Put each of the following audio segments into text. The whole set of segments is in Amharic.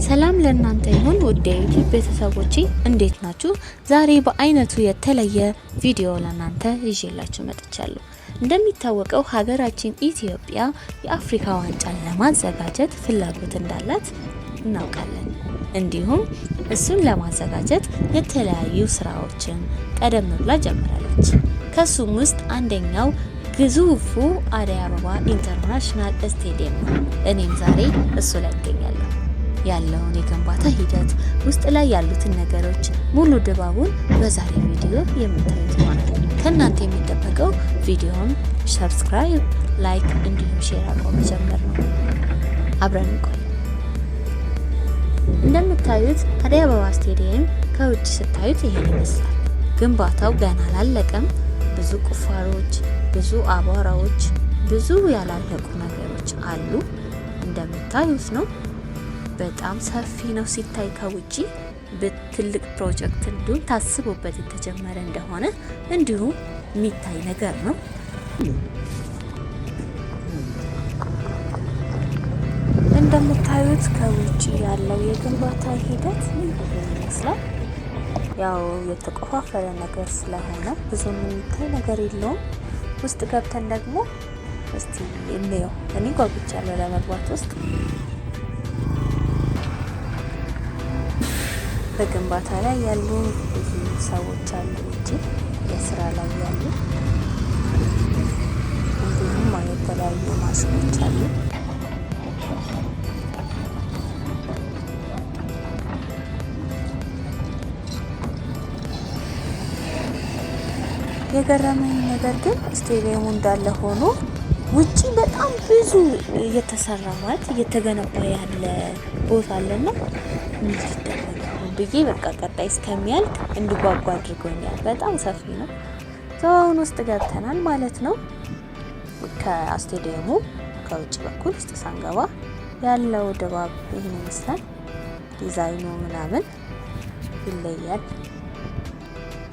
ሰላም ለእናንተ ይሁን ውድ የዩቲዩብ ቤተሰቦቼ እንዴት ናችሁ? ዛሬ በአይነቱ የተለየ ቪዲዮ ለእናንተ ይዤላችሁ መጥቻለሁ። እንደሚታወቀው ሀገራችን ኢትዮጵያ የአፍሪካ ዋንጫን ለማዘጋጀት ፍላጎት እንዳላት እናውቃለን። እንዲሁም እሱን ለማዘጋጀት የተለያዩ ስራዎችን ቀደም ብላ ጀምራለች። ከሱም ውስጥ አንደኛው ግዙፉ አደይ አበባ ኢንተርናሽናል ስቴዲየም ነው። እኔም ዛሬ እሱ ላይ እገኛለሁ። ያለውን የግንባታ ሂደት ውስጥ ላይ ያሉትን ነገሮች ሙሉ ድባቡን በዛሬ ቪዲዮ የምታዩት ይሆናል። ከእናንተ የሚጠበቀው ቪዲዮውን ሰብስክራይብ፣ ላይክ እንዲሁም ሼር አድርጎ መጀመር ነው። አብረን እንቆይ። እንደምታዩት አደይ አበባ ስቴዲየም ከውጭ ስታዩት ይሄን ይመስላል። ግንባታው ገና አላለቀም። ብዙ ቁፋሮች፣ ብዙ አቧራዎች፣ ብዙ ያላለቁ ነገሮች አሉ። እንደምታዩት ነው። በጣም ሰፊ ነው ሲታይ ከውጪ። በትልቅ ፕሮጀክት እንዲሁም ታስቦበት የተጀመረ እንደሆነ እንዲሁም የሚታይ ነገር ነው። እንደምታዩት ከውጪ ያለው የግንባታ ሂደት ይመስላል። ያው የተቆፋፈረ ነገር ስለሆነ ብዙም የሚታይ ነገር የለውም። ውስጥ ገብተን ደግሞ እስቲ እንየው። እኔ ጓጉቻለሁ ለመግባት ውስጥ። በግንባታ ላይ ያሉ ብዙ ሰዎች አሉ እንጂ የስራ ላይ ያሉ፣ እንዲሁም የተለያዩ ማሽኖች አሉ። የገረመኝ ነገር ግን ስቴዲየሙ እንዳለ ሆኖ ውጪ በጣም ብዙ እየተሰራ ማለት እየተገነባ ያለ ቦታ አለና ብዬ በቃ ቀጣይ እስከሚያልቅ እንዲጓጓ አድርጎኛል። በጣም ሰፊ ነው። አሁን ውስጥ ገብተናል ማለት ነው። ከስቴዲየሙ ከውጭ በኩል ውስጥ ሳንገባ ያለው ድባብ ይህን ይመስላል። ዲዛይኑ ምናምን ይለያል።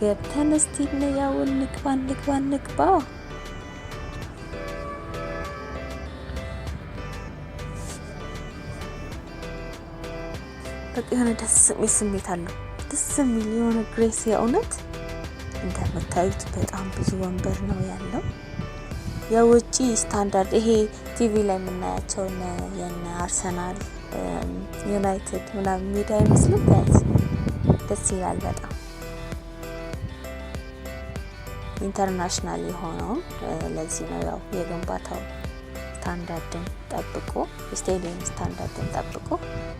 ገብተን እስቲ እንያው። እንግባ። በቃ የሆነ ደስ የሚል ስሜት አለው። ደስ የሚል የሆነ ግሬስ። የእውነት እንደምታዩት በጣም ብዙ ወንበር ነው ያለው። የውጪ ስታንዳርድ ይሄ ቲቪ ላይ የምናያቸው የነ አርሰናል፣ ዩናይትድ ምናምን ሜዳ አይመስልም። ጋይስ ደስ ይላል በጣም። ኢንተርናሽናል የሆነው ለዚህ ነው። ያው የግንባታው ስታንዳርድን ጠብቆ ስቴዲየም ስታንዳርድን ጠብቆ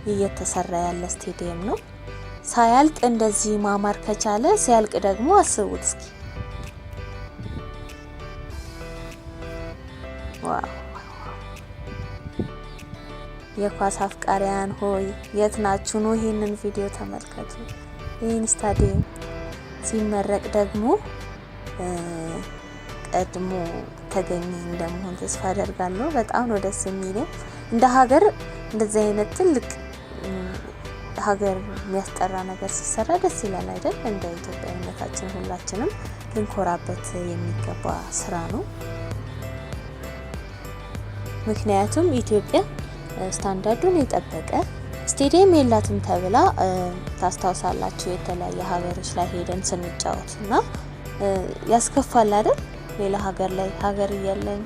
እየተሰራ ያለ ስቴዲየም ነው። ሳያልቅ እንደዚህ ማማር ከቻለ ሲያልቅ ደግሞ አስቡት እስኪ። ዋው! የኳስ አፍቃሪያን ሆይ የት ናችሁ? ነው ይሄንን ቪዲዮ ተመልከቱ። ይሄን ስታዲየም ሲመረቅ ደግሞ ቀድሞ ተገኘ እንደመሆን ተስፋ አደርጋለሁ። በጣም ነው ደስ የሚለው። እንደ ሀገር እንደዚህ አይነት ትልቅ ሀገር የሚያስጠራ ነገር ሲሰራ ደስ ይላል አይደል? እንደ ኢትዮጵያዊነታችን ሁላችንም ልንኮራበት የሚገባ ስራ ነው። ምክንያቱም ኢትዮጵያ ስታንዳርዱን የጠበቀ ስቴዲየም የላትም ተብላ ታስታውሳላችሁ። የተለያየ ሀገሮች ላይ ሄደን ስንጫወት እና ያስከፋል አይደል? ሌላ ሀገር ላይ ሀገር እያለን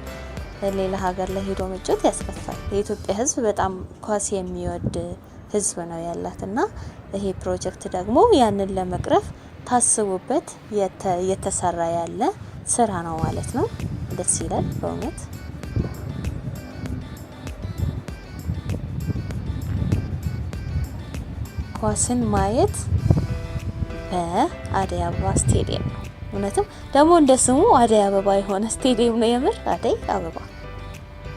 ሌላ ሀገር ላይ ሄዶ መጫወት ያስከፋል። የኢትዮጵያ ሕዝብ በጣም ኳስ የሚወድ ሕዝብ ነው ያላት እና ይሄ ፕሮጀክት ደግሞ ያንን ለመቅረፍ ታስቡበት እየተሰራ ያለ ስራ ነው ማለት ነው። ደስ ይላል በእውነት። ኳስን ማየት በአደይ አበባ ስቴዲየም ነው። እውነትም ደግሞ እንደ ስሙ አደይ አበባ የሆነ ስቴዲየም ነው። የምር አደይ አበባ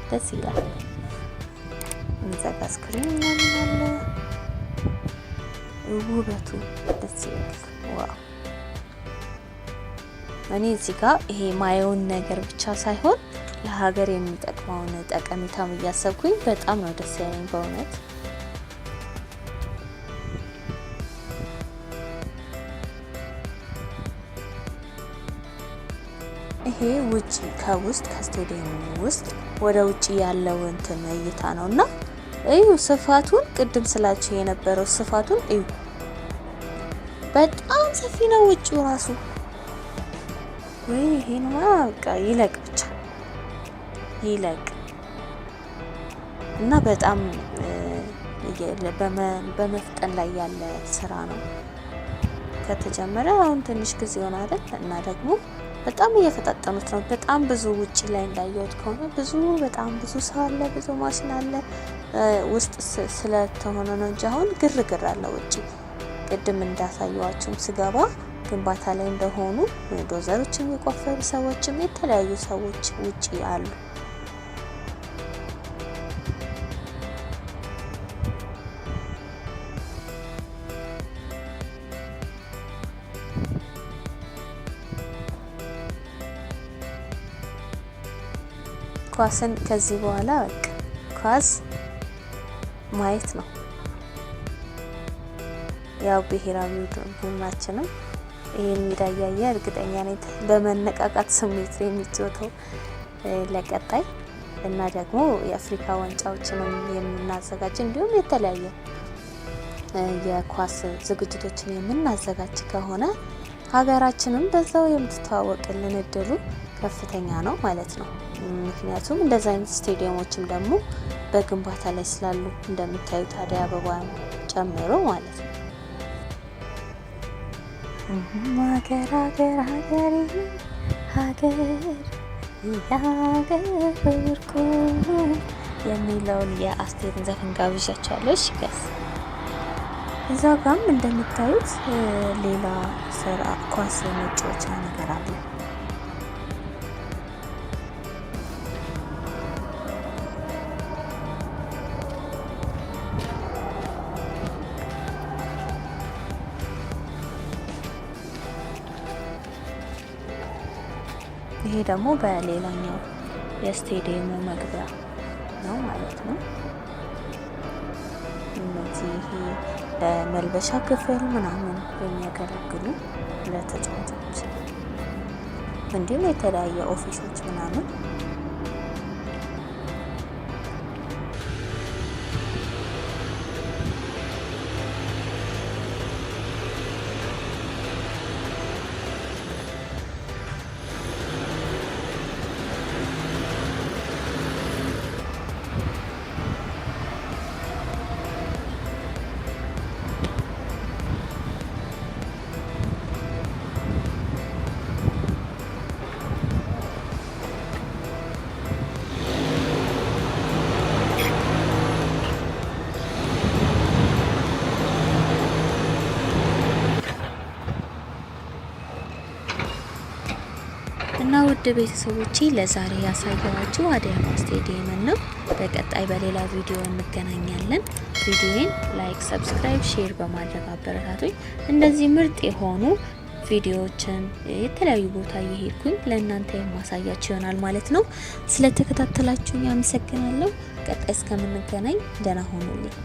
ደስ ይላል። የሚዘጋ ስክሪን ምናምን አለ። ውበቱ ደስ ይላል። ዋው! እኔ እዚህ ጋር ይሄ ማየውን ነገር ብቻ ሳይሆን ለሀገር የሚጠቅመውን ጠቀሜታም እያሰብኩኝ በጣም ነው ደስ ያለኝ በእውነት። ይሄ ውጪ ከውስጥ ከስቴዲየሙ ውስጥ ወደ ውጪ ያለው እንትን እይታ ነውና እዩ ስፋቱን ቅድም ስላችሁ የነበረው ስፋቱን እዩ። በጣም ሰፊ ነው ውጪው ራሱ። ወይ ይሄንማ በቃ ይለቅ ብቻ ይለቅ እና በጣም በመፍጠን ላይ ያለ ስራ ነው። ከተጀመረ አሁን ትንሽ ጊዜ ሆነ አይደል? እና ደግሞ በጣም እየፈጣጠኑት ነው። በጣም ብዙ ውጪ ላይ እንዳየሁት ከሆነ በጣም ብዙ ሰው አለ፣ ብዙ ማሽን አለ። ውስጥ ስለተሆነ ነው እንጂ አሁን ግርግር አለ ውጪ። ቅድም እንዳሳየዋችሁም ስገባ ግንባታ ላይ እንደሆኑ ዶዘሮችም የቆፈሩ ሰዎችም የተለያዩ ሰዎች ውጪ አሉ። ኳስን ከዚህ በኋላ በቃ ኳስ ማየት ነው። ያው ብሔራዊ ቡድናችንም ይሄን ሜዳ ያየ እርግጠኛ ነኝ በመነቃቃት ስሜት የሚጫወተው ለቀጣይ እና ደግሞ የአፍሪካ ዋንጫዎችንም የምናዘጋጅ እንዲሁም የተለያየ የኳስ ዝግጅቶችን የምናዘጋጅ ከሆነ ሀገራችንም በዛው የምትተዋወቅልን እድሉ ከፍተኛ ነው ማለት ነው። ምክንያቱም እንደዛ አይነት ስቴዲየሞችም ደግሞ በግንባታ ላይ ስላሉ እንደምታዩት አደይ አበባ ጨምሮ ማለት ነው። ሀገር ሀገር ሀገር ሀገር ያገርኩ የሚለውን የአስቴርን ዘፈን ጋብዣቸዋለሁ። እሺ ጋስ እዛ ጋም እንደምታዩት ሌላ ስራ ኳስ መጫወቻ ነገር አለ። ይሄ ደግሞ በሌላኛው የስቴዲየሙ መግቢያ ነው ማለት ነው። እነዚህ ለመልበሻ ክፍል ምናምን የሚያገለግሉ ለተጫዋቾች እንዲሁም የተለያየ ኦፊሶች ምናምን እና ውድ ቤተሰቦቼ ለዛሬ ያሳየኋችሁ አደይ አበባ ስቴዲየም ነው። በቀጣይ በሌላ ቪዲዮ እንገናኛለን። ቪዲዮን ላይክ፣ ሰብስክራይብ፣ ሼር በማድረግ አበረታቱኝ። እንደዚህ ምርጥ የሆኑ ቪዲዮዎችን የተለያዩ ቦታ እየሄድኩኝ ለእናንተ የማሳያችሁ ይሆናል ማለት ነው። ስለተከታተላችሁኝ አመሰግናለሁ። ቀጣይ እስከምንገናኝ ደህና ሆኑልኝ።